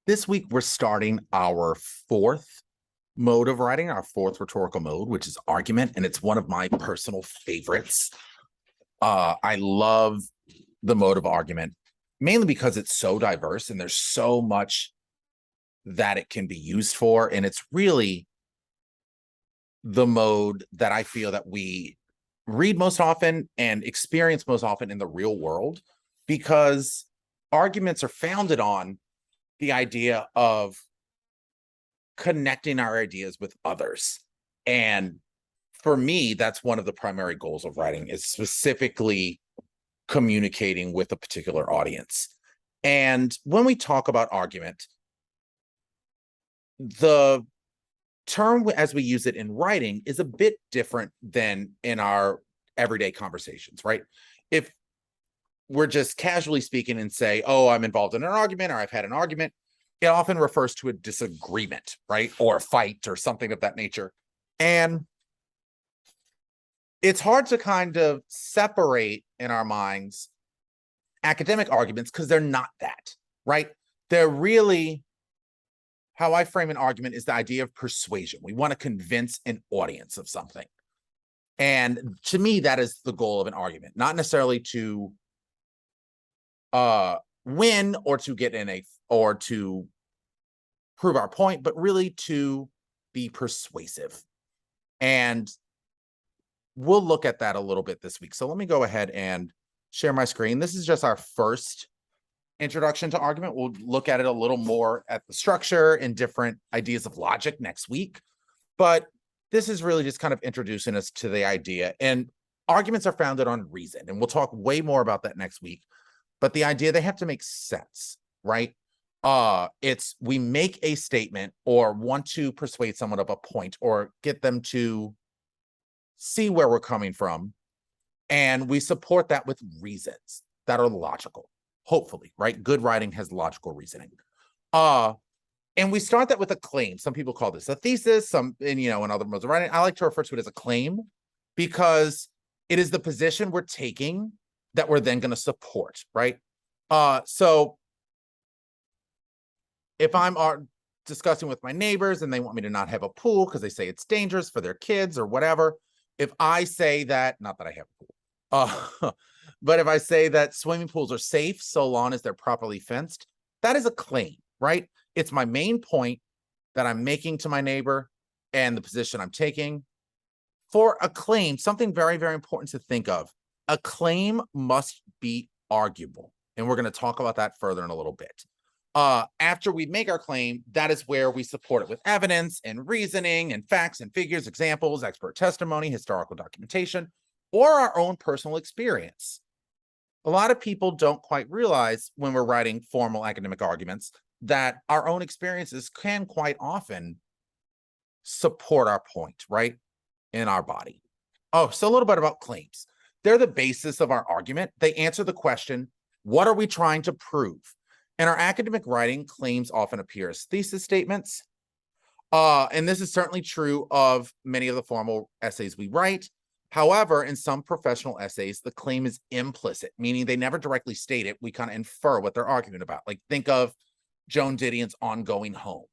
This week, we're starting our fourth mode of writing, our fourth rhetorical mode, which is argument, and it's one of my personal favorites. I love the mode of argument, mainly because it's so diverse and there's so much that it can be used for. And it's really the mode that I feel that we read most often and experience most often in the real world, because arguments are founded on the idea of connecting our ideas with others. And for me, that's one of the primary goals of writing, is specifically communicating with a particular audience. And when we talk about argument, the term as we use it in writing is a bit different than in our everyday conversations, right? If we're just casually speaking and say, oh, I'm involved in an argument, or I've had an argument, it often refers to a disagreement, right? Or a fight or something of that nature. And it's hard to kind of separate in our minds academic arguments, because they're not that, right? They're really, how I frame an argument is the idea of persuasion. We want to convince an audience of something. And to me, that is the goal of an argument, not necessarily to win or to get in a, or to prove our point, but really to be persuasive. And we'll look at that a little bit this week. So let me go ahead and share my screen. This is just our first introduction to argument. We'll look at it a little more at the structure and different ideas of logic next week. But this is really just kind of introducing us to the idea. And arguments are founded on reason. And we'll talk way more about that next week. But the idea, they have to make sense, right? It's, we make a statement or want to persuade someone of a point or get them to see where we're coming from. And we support that with reasons that are logical, hopefully, right? Good writing has logical reasoning. And we start that with a claim. Some people call this a thesis, in other modes of writing. I like to refer to it as a claim, because it is the position we're taking that we're then going to support, right? So if I'm discussing with my neighbors and they want me to not have a pool because they say it's dangerous for their kids or whatever, if I say that, not that I have a pool, but if I say that swimming pools are safe so long as they're properly fenced, that is a claim, right? It's my main point that I'm making to my neighbor and the position I'm taking. For a claim, something very, very important to think of, a claim must be arguable. And we're going to talk about that further in a little bit. After we make our claim, that is where we support it with evidence and reasoning and facts and figures, examples, expert testimony, historical documentation, or our own personal experience. A lot of people don't quite realize when we're writing formal academic arguments that our own experiences can quite often support our point, right? In our body. Oh, so a little bit about claims. They're the basis of our argument. They answer the question, what are we trying to prove? In our academic writing, claims often appear as thesis statements. And this is certainly true of many of the formal essays we write. However, in some professional essays, the claim is implicit, meaning they never directly state it. We kind of infer what they're arguing about. Like, think of Joan Didion's On Going Home.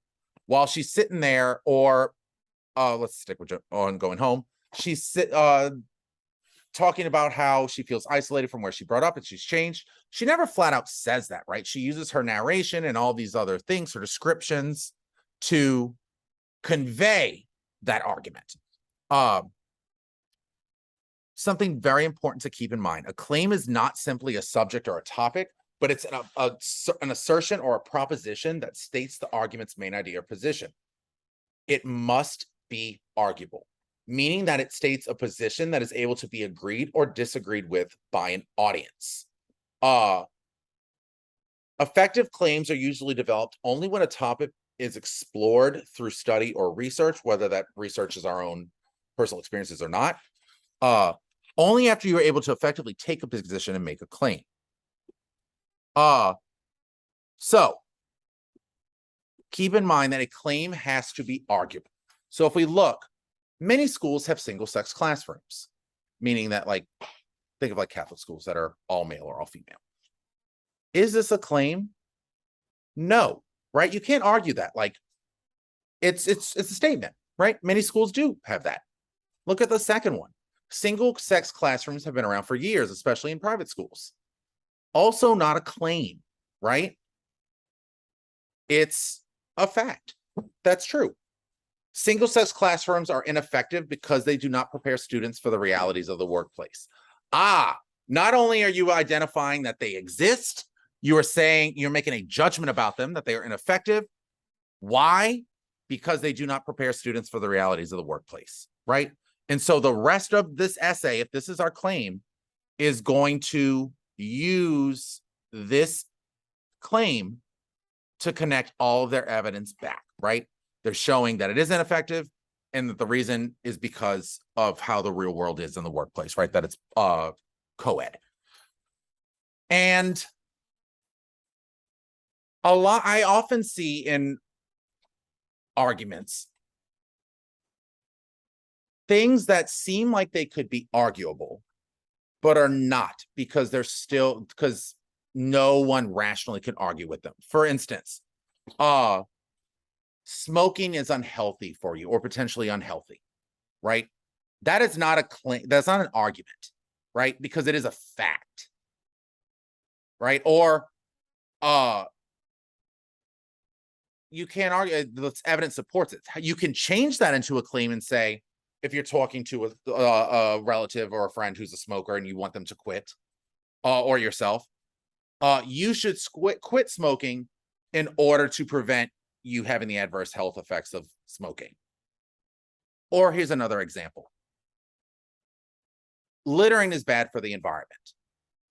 While she's sitting there, or let's stick with On Going Home, she's talking about how she feels isolated from where she brought up and she's changed. She never flat out says that, right? She uses her narration and all these other things, her descriptions, to convey that argument. Something very important to keep in mind, a claim is not simply a subject or a topic, but it's an assertion or a proposition that states the argument's main idea or position. It must be arguable, meaning that it states a position that is able to be agreed or disagreed with by an audience. Effective claims are usually developed only when a topic is explored through study or research, whether that research is our own personal experiences or not. Only after you are able to effectively take a position and make a claim. So keep in mind that a claim has to be arguable. So if we look, many schools have single-sex classrooms, meaning that, like, think of like Catholic schools that are all male or all female. Is this a claim? No. right? You can't argue that. Like, it's a statement, right? Many schools do have that. Look at the second one. Single-sex classrooms have been around for years, especially in private schools. Also not a claim, right? It's a fact. That's true. Single-sex classrooms are ineffective because they do not prepare students for the realities of the workplace. Not only are you identifying that they exist, you are saying you're making a judgment about them, that they are ineffective. Why? Because they do not prepare students for the realities of the workplace, right? And so the rest of this essay, if this is our claim, is going to use this claim to connect all of their evidence back, right? They're showing that it is ineffective and that the reason is because of how the real world is in the workplace, right? That it's co-ed. And I often see in arguments things that seem like they could be arguable, but are not, because because no one rationally can argue with them. For instance, smoking is unhealthy for you or potentially unhealthy, right? That is not a claim. That's not an argument, right? Because it is a fact, right? Or you can't argue. The evidence supports it. You can change that into a claim and say, if you're talking to a relative or a friend who's a smoker and you want them to quit, or yourself, you should quit smoking in order to prevent you having the adverse health effects of smoking. Or here's another example. Littering is bad for the environment.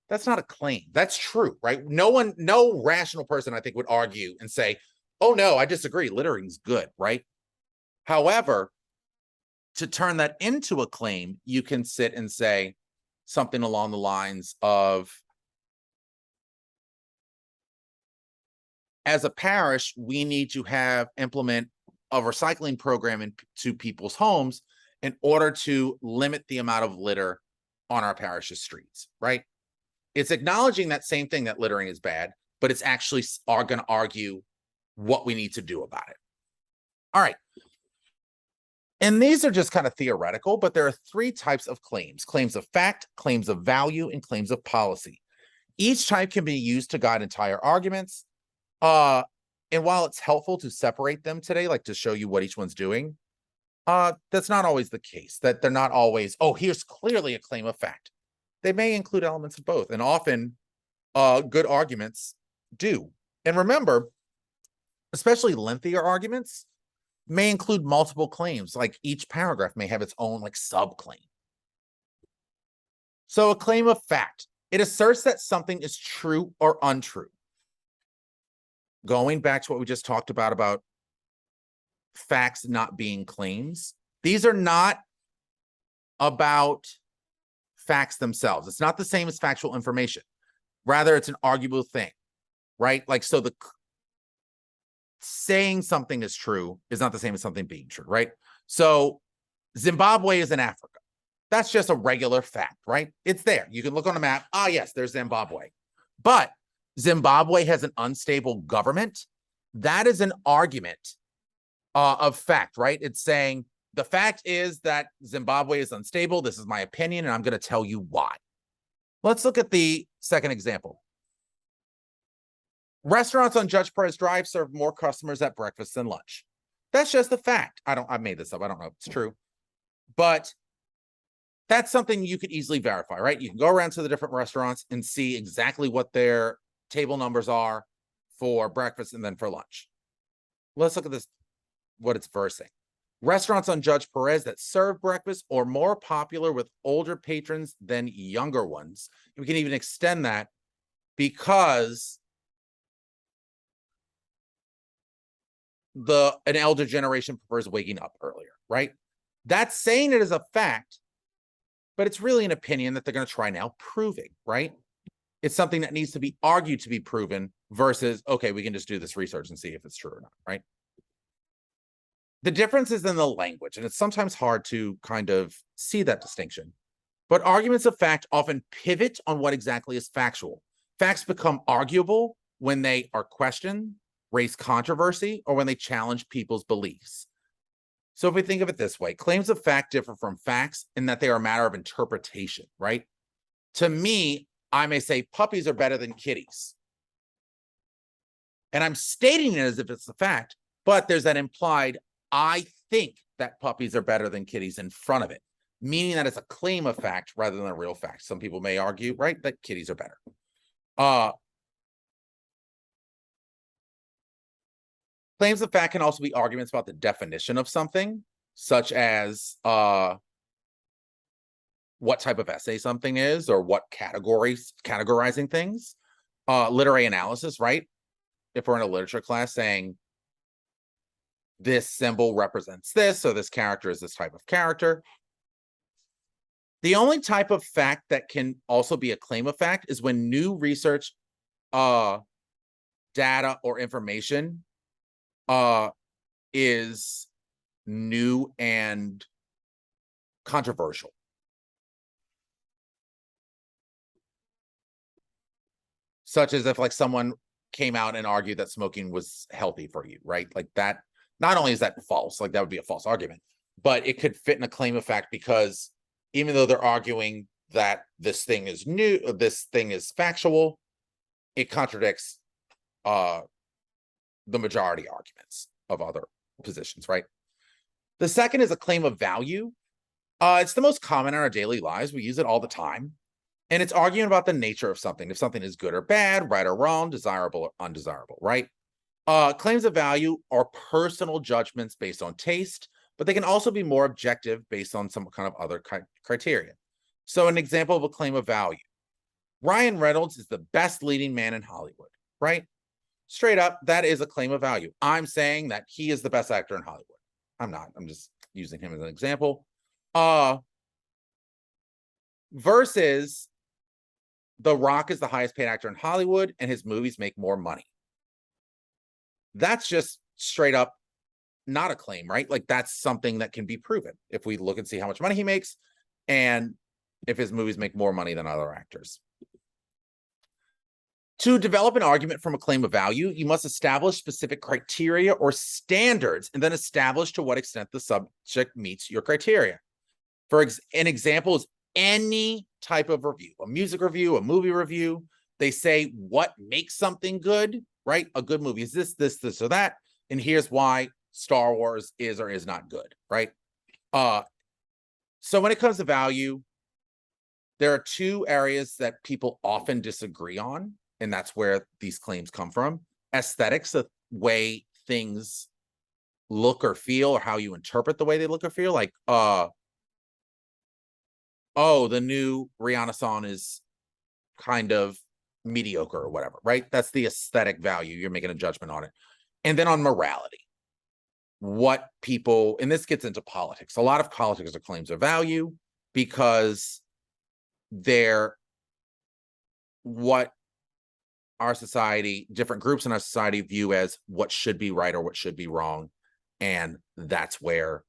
That's not a claim. That's true, right? No rational person, I think, would argue and say, oh no, I disagree. Littering's good, right? However, to turn that into a claim, you can sit and say something along the lines of, as a parish, we need to implement a recycling program into people's homes in order to limit the amount of litter on our parish's streets, right? It's acknowledging that same thing, that littering is bad, but it's actually going to argue what we need to do about it. All right. And these are just kind of theoretical, but there are three types of claims: claims of fact, claims of value, and claims of policy. Each type can be used to guide entire arguments. And while it's helpful to separate them today, like to show you what each one's doing, that's not always the case. That they're not always, oh, here's clearly a claim of fact. They may include elements of both, and often good arguments do. And remember, especially lengthier arguments may include multiple claims, like each paragraph may have its own like subclaim. So a claim of fact, it asserts that something is true or untrue. Going back to what we just talked about facts not being claims, these are not about facts themselves. It's not the same as factual information. Rather, it's an arguable thing, right? Like, so the saying something is true is not the same as something being true, right? So Zimbabwe is in Africa. That's just a regular fact, right? It's there. You can look on a map. Ah, yes, there's Zimbabwe. But Zimbabwe has an unstable government. That is an argument of fact, right? It's saying the fact is that Zimbabwe is unstable. This is my opinion, and I'm going to tell you why. Let's look at the second example. Restaurants on Judge Perez Drive serve more customers at breakfast than lunch. That's just a fact. I made this up. I don't know if it's true, but that's something you could easily verify, right? You can go around to the different restaurants and see exactly what their table numbers are for breakfast and then for lunch. Let's look at this, what it's versing. Restaurants on Judge Perez that serve breakfast are more popular with older patrons than younger ones. We can even extend that because an elder generation prefers waking up earlier, right? That's saying it is a fact, but it's really an opinion that they're going to try now proving, right? It's something that needs to be argued to be proven versus, okay, we can just do this research and see if it's true or not, right? The difference is in the language, and it's sometimes hard to kind of see that distinction. But arguments of fact often pivot on what exactly is factual. Facts become arguable when they are questioned, raise controversy, or when they challenge people's beliefs. So if we think of it this way, claims of fact differ from facts in that they are a matter of interpretation, right? To me, I may say puppies are better than kitties. And I'm stating it as if it's a fact, but there's that implied, I think that puppies are better than kitties in front of it, meaning that it's a claim of fact rather than a real fact. Some people may argue, right, that kitties are better. Claims of fact can also be arguments about the definition of something, such as what type of essay something is, or what categorizing things. Literary analysis, right? If we're in a literature class saying this symbol represents this, so this character is this type of character. The only type of fact that can also be a claim of fact is when new research, data, or information is new and controversial. Such as if like someone came out and argued that smoking was healthy for you, right? Like that, not only is that false, like that would be a false argument, but it could fit in a claim of fact because even though they're arguing that this thing is new, this thing is factual, it contradicts the majority arguments of other positions, right? The second is a claim of value. It's the most common in our daily lives. We use it all the time. And it's arguing about the nature of something, if something is good or bad, right or wrong, desirable or undesirable, right? Claims of value are personal judgments based on taste, but they can also be more objective based on some kind of other criteria. So an example of a claim of value, Ryan Reynolds is the best leading man in Hollywood, right? Straight up, that is a claim of value. I'm saying that he is the best actor in Hollywood. I'm not, I'm just using him as an example. Versus The Rock is the highest paid actor in Hollywood and his movies make more money. That's just straight up not a claim, right? Like that's something that can be proven if we look and see how much money he makes and if his movies make more money than other actors. To develop an argument from a claim of value, you must establish specific criteria or standards and then establish to what extent the subject meets your criteria. For an example is any type of review, a music review, a movie review. They say what makes something good, right? A good movie is this, this, this, or that. And here's why Star Wars is or is not good, right? So when it comes to value, there are two areas that people often disagree on, and that's where these claims come from. Aesthetics, the way things look or feel, or how you interpret the way they look or feel. Like, oh, the new Rihanna song is kind of mediocre or whatever, right? That's the aesthetic value. You're making a judgment on it. And then on morality, what people, and this gets into politics. A lot of politics are claims of value because they're what our society, different groups in our society view as what should be right or what should be wrong. And that's where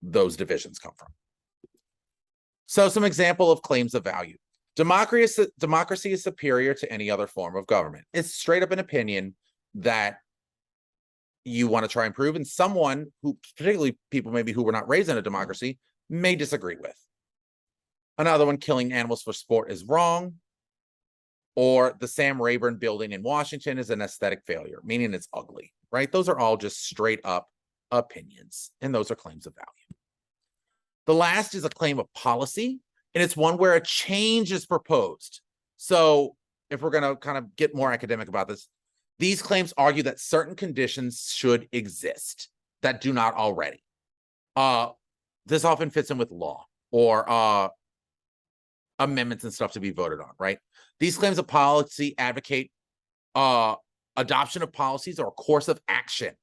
those divisions come from. So some example of claims of value. Democracy is superior to any other form of government. It's straight up an opinion that you want to try and prove, and someone who, particularly people maybe who were not raised in a democracy, may disagree with. Another one, killing animals for sport is wrong. Or the Sam Rayburn building in Washington is an aesthetic failure, meaning it's ugly, right? Those are all just straight up opinions, and those are claims of value. The last is a claim of policy, and it's one where a change is proposed. So if we're going to kind of get more academic about this, these claims argue that certain conditions should exist that do not already. This often fits in with law or amendments and stuff to be voted on, right? These claims of policy advocate adoption of policies or a course of action.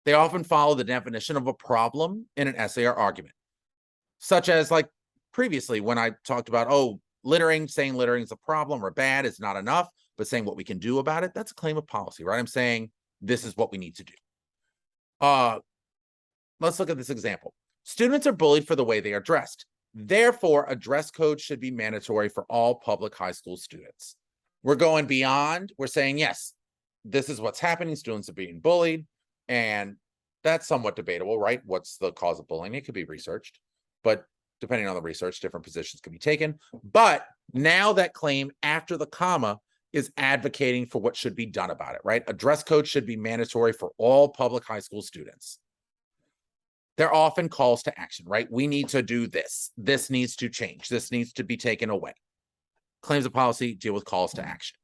They often follow the definition of a problem in an essay or argument, such as like previously when I talked about, oh, littering, saying littering is a problem or bad is not enough, but saying what we can do about it, that's a claim of policy, right? I'm saying this is what we need to do. Let's look at this example. Students are bullied for the way they are dressed. Therefore, a dress code should be mandatory for all public high school students. We're going beyond. We're saying, yes, this is what's happening. Students are being bullied, and that's somewhat debatable, right? What's the cause of bullying? It could be researched, but depending on the research, different positions can be taken. But now that claim after the comma is advocating for what should be done about it, right? A dress code should be mandatory for all public high school students. They're often calls to action, right? We need to do this. This needs to change. This needs to be taken away. Claims of policy deal with calls to action.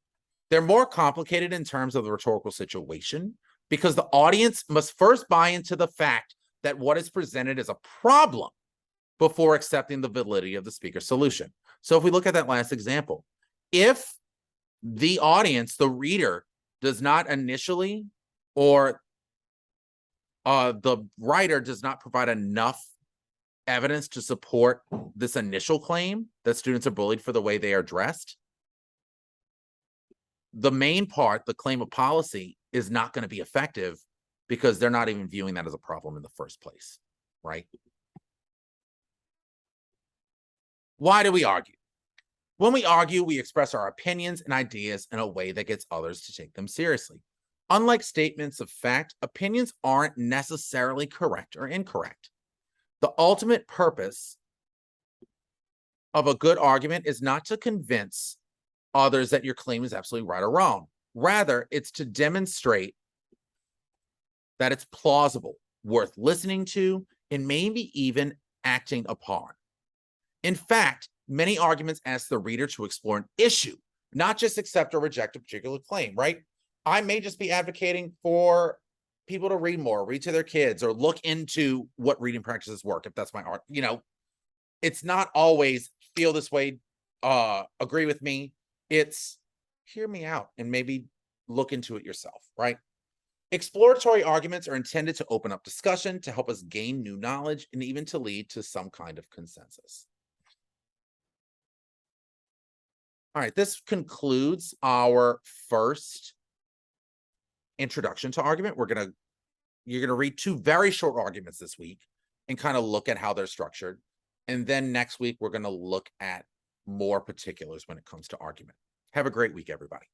They're more complicated in terms of the rhetorical situation because the audience must first buy into the fact that what is presented is a problem before accepting the validity of the speaker's solution. So if we look at that last example, if the audience, the reader, does not initially, or the writer does not provide enough evidence to support this initial claim that students are bullied for the way they are dressed, the main part, the claim of policy, is not going to be effective because they're not even viewing that as a problem in the first place, right? Why do we argue? When we argue, we express our opinions and ideas in a way that gets others to take them seriously. Unlike statements of fact, opinions aren't necessarily correct or incorrect. The ultimate purpose of a good argument is not to convince others that your claim is absolutely right or wrong. Rather, it's to demonstrate that it's plausible, worth listening to, and maybe even acting upon. In fact, many arguments ask the reader to explore an issue, not just accept or reject a particular claim, right? I may just be advocating for people to read more, read to their kids, or look into what reading practices work, if that's my art. It's not always feel this way, agree with me. It's hear me out and maybe look into it yourself, right? Exploratory arguments are intended to open up discussion, to help us gain new knowledge, and even to lead to some kind of consensus. All right, this concludes our first introduction to argument. You're gonna read 2 very short arguments this week and kind of look at how they're structured. And then next week, we're gonna look at more particulars when it comes to argument. Have a great week, everybody.